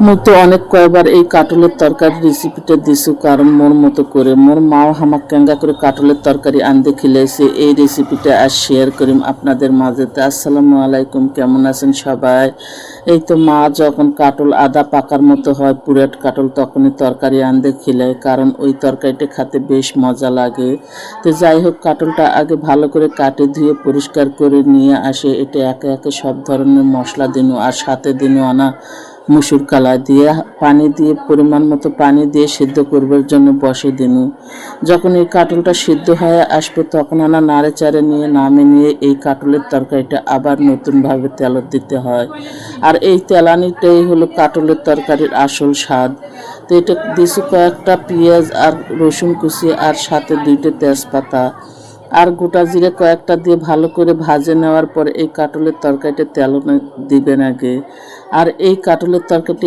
মুই তো অনেক কয়বার এই কাটলের তরকারি রেসিপিটা দিছু, কারণ মোর মতো করে মোর মাও হামাক কেঙ্গা করে কাটলের তরকারি আনতে খিলাইছে। এই রেসিপিটা আজ শেয়ার করিম আপনাদের মাঝেতে। আসসালামু আলাইকুম, কেমন আছেন সবাই? এই তো মা যখন কাটল আধা পাকার মতো হয়, পুরাট কাটল, তখনই তরকারি আনতে খিলায়, কারণ ওই তরকারিটা খেতে বেশ মজা লাগে। তো যাই হোক, কাটলটা আগে ভালো করে কাটে ধুয়ে পরিষ্কার করে নিয়ে আসে। এটা একে একে সব ধরনের মশলা দিনু, আর সাথে দিনু আনা মুসুর কালা দিয়ে পানি দিয়ে পরিমাণ মতো পানি দিয়ে সিদ্ধ করবার জন্য বসে দিনু। যখন এই কাটলটা সিদ্ধ হয়ে আসবে, তখন আনা নাড়ে চাড়ে নিয়ে নামে নিয়ে এই কাটলের তরকারিটা আবার নতুনভাবে তেলত দিতে হয়। আর এই তেলানিটাই হলো কাটলের তরকারির আসল স্বাদ। তো এটা দিছি কয়েকটা পেঁয়াজ আর রসুন কুচি, আর সাথে 2টা তেজপাতা আর গোটা জিরে কয়েকটা দিয়ে ভালো করে ভাজে নেওয়ার পর এই কাটলের তরকারিটা তেল দিবেন আগে। আর এই কাটলের তরকারিটি